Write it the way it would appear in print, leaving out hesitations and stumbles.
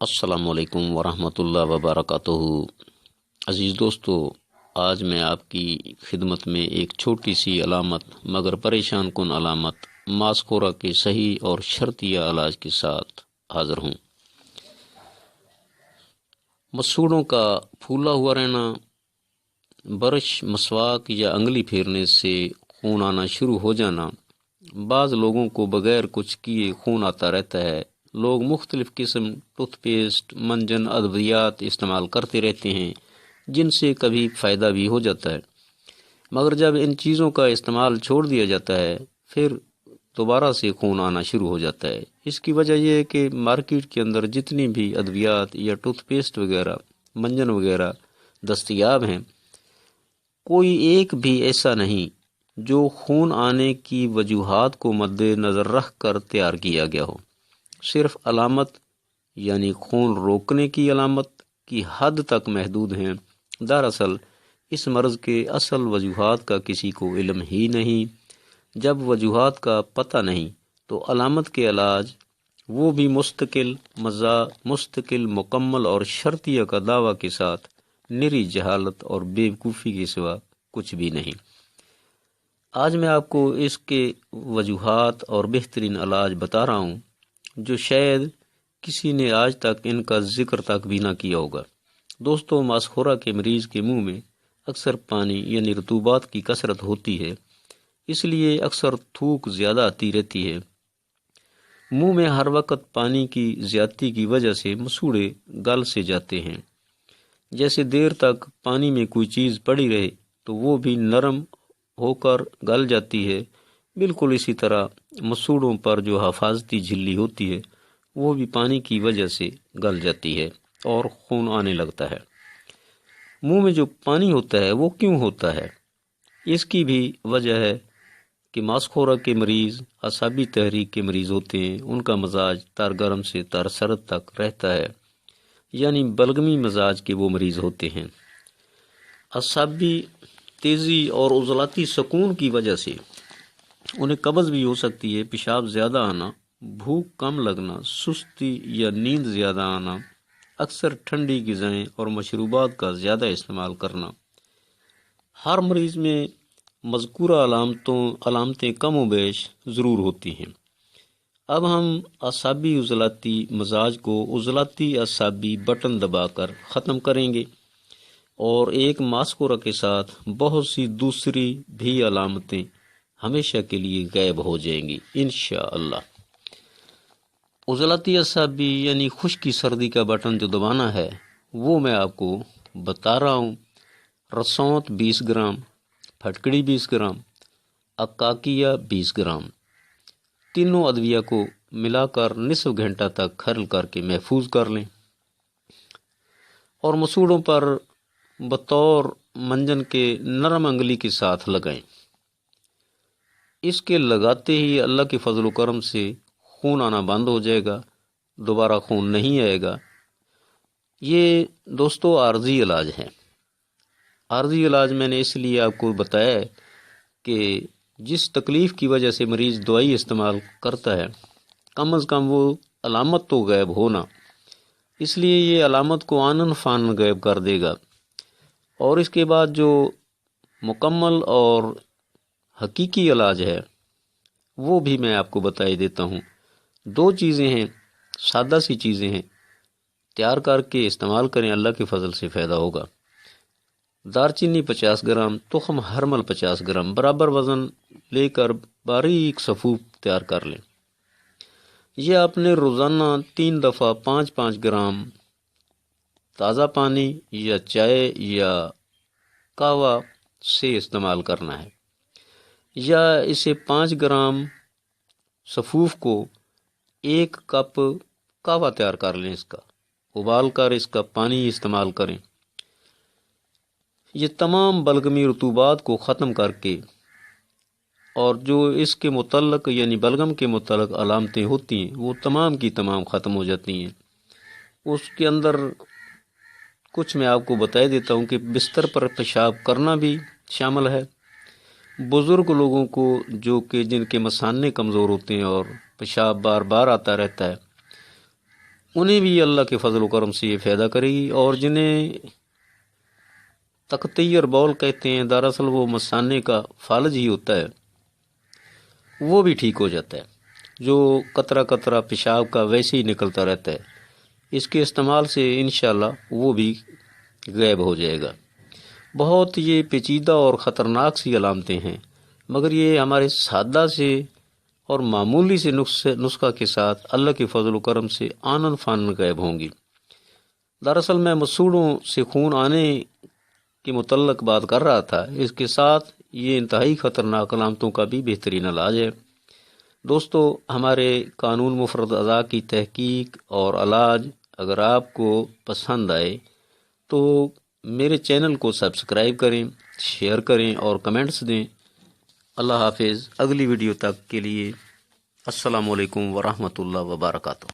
السلام علیکم ورحمۃ اللہ وبرکاتہ۔ عزیز دوستو، آج میں آپ کی خدمت میں ایک چھوٹی سی علامت مگر پریشان کن علامت ماسکورا کے صحیح اور شرطیہ علاج کے ساتھ حاضر ہوں۔ مسوڑوں کا پھولا ہوا رہنا، برش، مسواک یا انگلی پھیرنے سے خون آنا شروع ہو جانا۔ بعض لوگوں کو بغیر کچھ کیے خون آتا رہتا ہے۔ لوگ مختلف قسم ٹوتھ پیسٹ، منجن، ادویات استعمال کرتے رہتے ہیں جن سے کبھی فائدہ بھی ہو جاتا ہے، مگر جب ان چیزوں کا استعمال چھوڑ دیا جاتا ہے پھر دوبارہ سے خون آنا شروع ہو جاتا ہے۔ اس کی وجہ یہ ہے کہ مارکیٹ کے اندر جتنی بھی ادویات یا ٹوتھ پیسٹ وغیرہ، منجن وغیرہ دستیاب ہیں، کوئی ایک بھی ایسا نہیں جو خون آنے کی وجوہات کو مد نظر رکھ کر تیار کیا گیا ہو۔ صرف علامت یعنی خون روکنے کی علامت کی حد تک محدود ہیں۔ دراصل اس مرض کے اصل وجوہات کا کسی کو علم ہی نہیں۔ جب وجوہات کا پتہ نہیں تو علامت کے علاج وہ بھی مستقل مکمل اور شرطیہ کا دعویٰ کے ساتھ نری جہالت اور بیوقوفی کے سوا کچھ بھی نہیں۔ آج میں آپ کو اس کے وجوہات اور بہترین علاج بتا رہا ہوں جو شاید کسی نے آج تک ان کا ذکر تک بھی نہ کیا ہوگا۔ دوستو، ماسکورا کے مریض کے منہ میں اکثر پانی یعنی رطوبات کی کثرت ہوتی ہے، اس لیے اکثر تھوک زیادہ آتی رہتی ہے۔ منہ میں ہر وقت پانی کی زیادتی کی وجہ سے مسوڑے گل سے جاتے ہیں۔ جیسے دیر تک پانی میں کوئی چیز پڑی رہے تو وہ بھی نرم ہو کر گل جاتی ہے، بالکل اسی طرح مسوڑوں پر جو حفاظتی جھلی ہوتی ہے وہ بھی پانی کی وجہ سے گل جاتی ہے اور خون آنے لگتا ہے۔ منہ میں جو پانی ہوتا ہے وہ کیوں ہوتا ہے؟ اس کی بھی وجہ ہے کہ ماسکورا کے مریض اعصابی تحریک کے مریض ہوتے ہیں۔ ان کا مزاج تر گرم سے تر سرد تک رہتا ہے، یعنی بلغمی مزاج کے وہ مریض ہوتے ہیں۔ اعصابی تیزی اور عضلاتی سکون کی وجہ سے انہیں قبض بھی ہو سکتی ہے، پیشاب زیادہ آنا، بھوک کم لگنا، سستی یا نیند زیادہ آنا، اکثر ٹھنڈی غذائیں اور مشروبات کا زیادہ استعمال کرنا۔ ہر مریض میں مذکورہ علامتیں کم و بیش ضرور ہوتی ہیں۔ اب ہم اعصابی عضلاتی مزاج کو عضلاتی اعصابی بٹن دبا کر ختم کریں گے اور ایک ماسکورا کے ساتھ بہت سی دوسری بھی علامتیں ہمیشہ کے لیے غائب ہو جائیں گی انشاءاللہ۔ عضلاتی اعصابی یعنی خشکی سردی کا بٹن جو دبانا ہے وہ میں آپ کو بتا رہا ہوں۔ رسوت 20 گرام، پھٹکڑی 20 گرام، اکاکیہ 20 گرام، تینوں ادویہ کو ملا کر نصف گھنٹہ تک کھرل کر کے محفوظ کر لیں اور مسوڑوں پر بطور منجن کے نرم انگلی کے ساتھ لگائیں۔ اس کے لگاتے ہی اللہ کے فضل و کرم سے خون آنا بند ہو جائے گا، دوبارہ خون نہیں آئے گا۔ یہ دوستو عارضی علاج ہے۔ عارضی علاج میں نے اس لیے آپ کو بتایا ہے کہ جس تکلیف کی وجہ سے مریض دوائی استعمال کرتا ہے کم از کم وہ علامت تو غائب ہونا، اس لیے یہ علامت کو آنن فانن غائب کر دے گا۔ اور اس کے بعد جو مکمل اور حقیقی علاج ہے وہ بھی میں آپ کو بتا ہی دیتا ہوں۔ 2 چیزیں ہیں، سادہ سی چیزیں ہیں، تیار کر کے استعمال کریں، اللہ کے فضل سے فائدہ ہوگا۔ دارچینی 50 گرام، تخم ہرمل 50 گرام، برابر وزن لے کر باریک صفوف تیار کر لیں۔ یہ آپ نے روزانہ 3 دفعہ 5-5 گرام تازہ پانی یا چائے یا قہوہ سے استعمال کرنا ہے، یا اسے 5 گرام صفوف کو 1 کپ قہوہ تیار کر لیں، اس کا ابال کر اس کا پانی استعمال کریں۔ یہ تمام بلغمی رطوبات کو ختم کر کے اور جو اس کے متعلق یعنی بلغم کے متعلق علامتیں ہوتی ہیں وہ تمام کی تمام ختم ہو جاتی ہیں۔ اس کے اندر کچھ میں آپ کو بتا دیتا ہوں کہ بستر پر پیشاب کرنا بھی شامل ہے۔ بزرگ لوگوں کو جو کہ جن کے مثانے کمزور ہوتے ہیں اور پیشاب بار بار آتا رہتا ہے، انہیں بھی اللہ کے فضل و کرم سے یہ فائدہ کرے گی، اور جنہیں تقطیر بول کہتے ہیں، دراصل وہ مثانے کا فالج ہی ہوتا ہے، وہ بھی ٹھیک ہو جاتا ہے، جو قطرہ قطرہ پیشاب کا ویسے ہی نکلتا رہتا ہے، اس کے استعمال سے انشاءاللہ وہ بھی غائب ہو جائے گا۔ بہت یہ پیچیدہ اور خطرناک سی علامتیں ہیں، مگر یہ ہمارے سادہ سے اور معمولی سے نسخہ کے ساتھ اللہ کے فضل و کرم سے آنن فانن غائب ہوں گی۔ دراصل میں مسوڑوں سے خون آنے کے متعلق بات کر رہا تھا، اس کے ساتھ یہ انتہائی خطرناک علامتوں کا بھی بہترین علاج ہے۔ دوستو، ہمارے قانون مفرد اعضاء کی تحقیق اور علاج اگر آپ کو پسند آئے تو میرے چینل کو سبسکرائب کریں، شیئر کریں اور کمنٹس دیں۔ اللہ حافظ۔ اگلی ویڈیو تک کے لیے السلام علیکم ورحمۃ اللہ وبرکاتہ۔